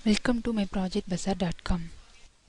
Welcome to MyProjectBazaar.com.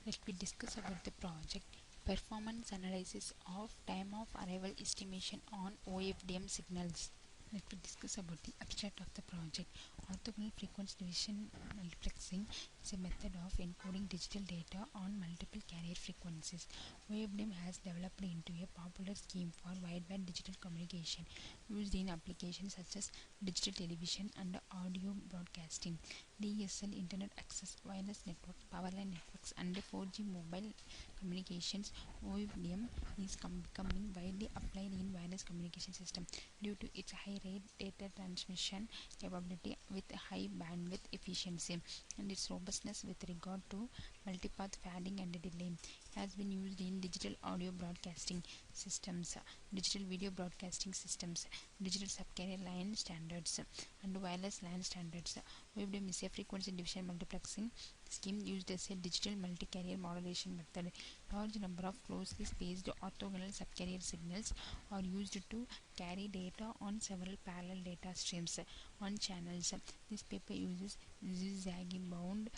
Let me discuss about the project performance analysis of time of arrival estimation on OFDM signals. Let me discuss about the abstract of the project. Orthogonal frequency division multiplexing is a method of encoding digital data on multiple carrier frequencies. OFDM has developed into a popular scheme for wideband digital communication used in applications such as digital television and audio broadcasting, DSL, Internet Access, wireless networks, powerline networks, and 4G mobile communications. OFDM is becoming widely applied in wireless communication system due to its high rate data transmission capability with high bandwidth efficiency and its robustness with regard to multipath fading and delay. It has been used in digital audio broadcasting systems, digital video broadcasting systems, digital subcarrier line standards, and wireless LAN standards. OFDM is a frequency division multiplexing scheme used as a digital multi-carrier modulation method. Large number of closely spaced orthogonal subcarrier signals are used to carry data on several parallel data streams on channels. This paper uses Ziv-Zakai bound,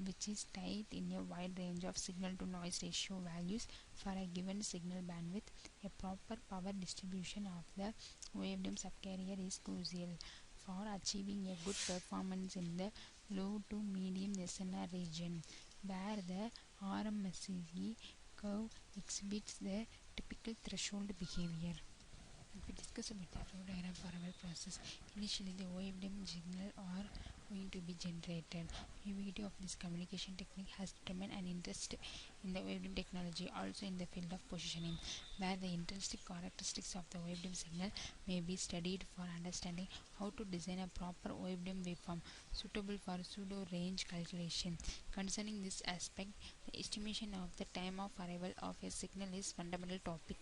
which is tight in a wide range of signal to noise ratio values for a given signal bandwidth. A proper power distribution of the OFDM subcarrier is crucial for achieving a good performance in the low to medium SNR region, where the RMSE curve exhibits the typical threshold behavior. We discuss about the flow diagram for our process. Initially, the OFDM signal are going to be generated. Ubiquity of this communication technique has determined an interest in the OFDM technology, also in the field of positioning, where the intrinsic characteristics of the OFDM signal may be studied for understanding how to design a proper OFDM waveform suitable for pseudo-range calculation. Concerning this aspect, the estimation of the time of arrival of a signal is fundamental topic.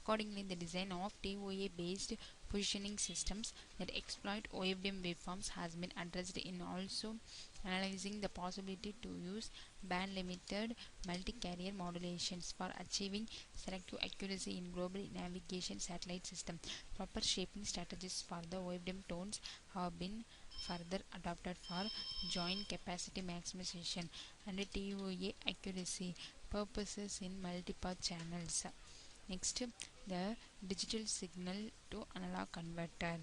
Accordingly, the design of TOA-based positioning systems that exploit OFDM waveforms has been addressed in also analyzing the possibility to use band-limited multi-carrier modulations for achieving selective accuracy in global navigation satellite system. Proper shaping strategies for the OFDM tones have been further adopted for joint capacity maximization and TOA accuracy purposes in multipath channels. Next, the digital signal to analog converter.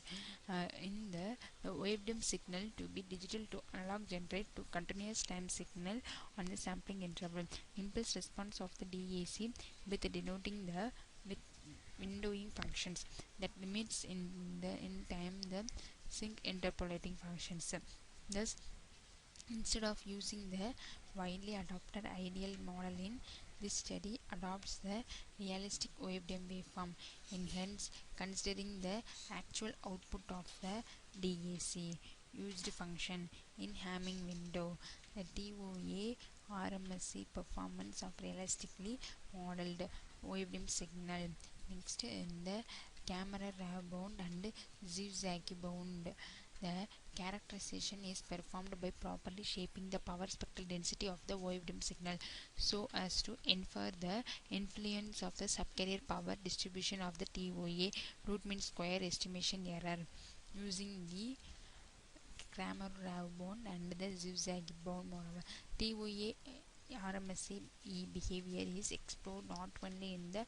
In the OFDM signal to be digital to analog generate to continuous time signal on the sampling interval. Impulse response of the DAC with denoting the with windowing functions that limits in time the sync interpolating functions. Thus, instead of using the widely adopted ideal model in this study adopts the realistic OFDM waveform, and hence considering the actual output of the DAC used function in Hamming window, the TOA RMSE performance of realistically modeled OFDM signal. Next, in the Cramér-Rao bound and Ziv-Zakai bound, the characterization is performed by properly shaping the power spectral density of the OFDM signal so as to infer the influence of the subcarrier power distribution of the TOA root mean square estimation error using the Cramér-Rao bound and the Ziv-Zakai bound model. TOA RMSE behavior is explored not only in the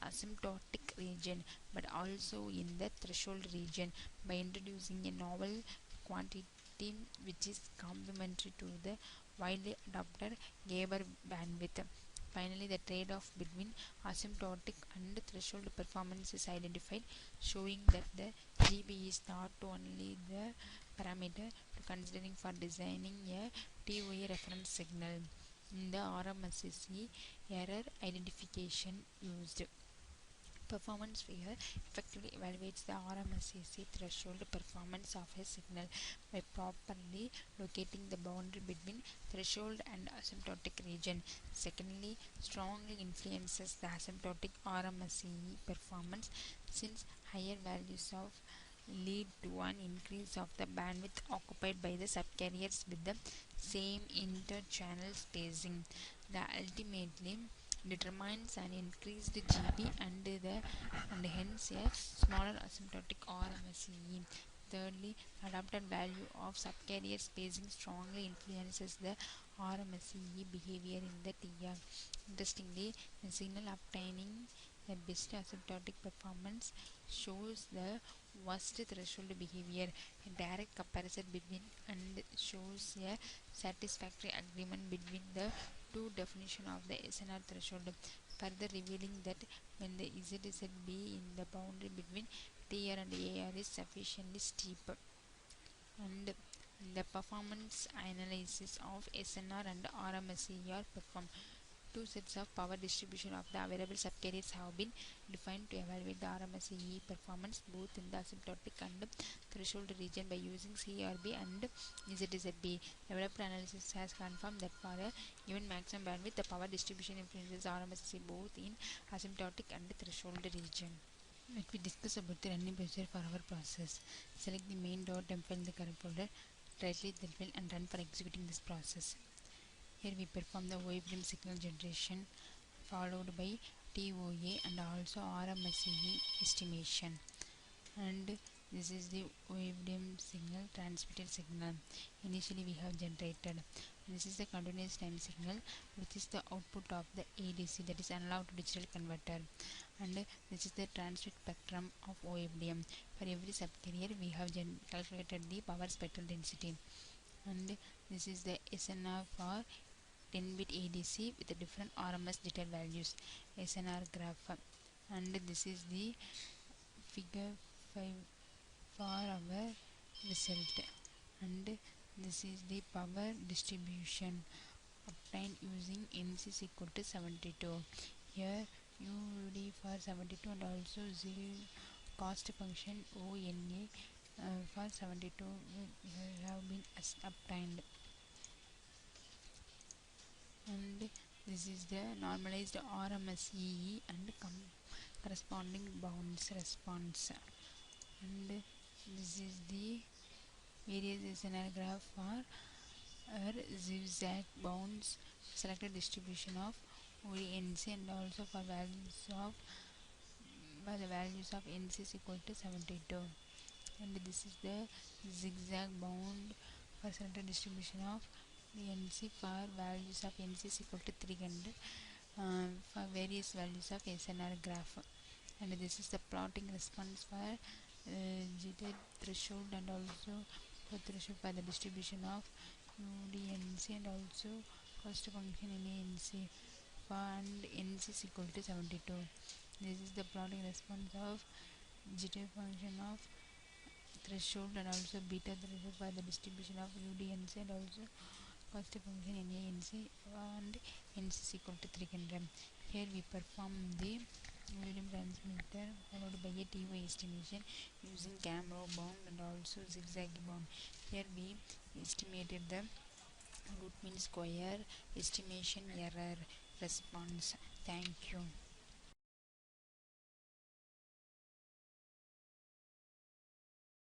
asymptotic region but also in the threshold region by introducing a novel quantity which is complementary to the widely adopted Gabor bandwidth. Finally, the trade-off between asymptotic and threshold performance is identified, showing that the GB is not only the parameter to considering for designing a TOA reference signal. In the RMSE error identification used, performance sphere effectively evaluates the RMSE threshold performance of a signal by properly locating the boundary between threshold and asymptotic region. Secondly, strongly influences the asymptotic RMSE performance since higher values of lead to an increase of the bandwidth occupied by the subcarriers with the same inter-channel spacing. The ultimately determines an increased GB and hence a smaller asymptotic RMSE. Thirdly, adapted value of subcarrier spacing strongly influences the RMSE behavior in the TR. Interestingly, the signal obtaining the best asymptotic performance shows the worst threshold behavior. A direct comparison between and shows a satisfactory agreement between the two definitions of the SNR threshold, further revealing that when the ZZB in the boundary between TR and AR is sufficiently steep, and the performance analysis of SNR and RMSE are performed. Two sets of power distribution of the available subcarriers have been defined to evaluate the RMSE performance both in the asymptotic and threshold region by using CRB and ZZB. Developed analysis has confirmed that for a given maximum bandwidth, the power distribution influences RMSE both in asymptotic and threshold region. Let me discuss about the running procedure for our process. Select the main.m file in the current folder, right-click that file and run for executing this process. Here we perform the OFDM signal generation followed by TOA and also RMSE estimation. And this is the OFDM signal transmitted signal. Initially we have generated. This is the continuous time signal, which is the output of the ADC, that is analog to digital converter. And this is the transmit spectrum of OFDM. For every subcarrier we have calculated the power spectral density. And this is the SNR for 10-bit ADC with the different RMS detail values, SNR graph. And this is the figure 5 for our result. And this is the power distribution obtained using NC is equal to 72. Here UD for 72 and also cost function ONA for 72 have been obtained. And this is the normalized RMSE and corresponding bounds response. And this is the various SNR graph for our Ziv-Zakai bounds selected distribution of ONC and also for the values of NC is equal to 72. And this is the zigzag bound for selected distribution of the NC for values of NC is equal to 300 for various values of SNR graph. And this is the plotting response for jitter threshold and also for threshold for the distribution of UDNC and also cost function in ANC and NC is equal to 72. This is the plotting response of jitter function of threshold and also beta threshold for the distribution of UDNC and also cost function in ANC and NC is equal to 300. Here we perform the OFDM transmitter followed by a TOA estimation using Cramér-Rao bound and also Ziv-Zakai bound. Here we estimated the root mean square estimation error response. Thank you.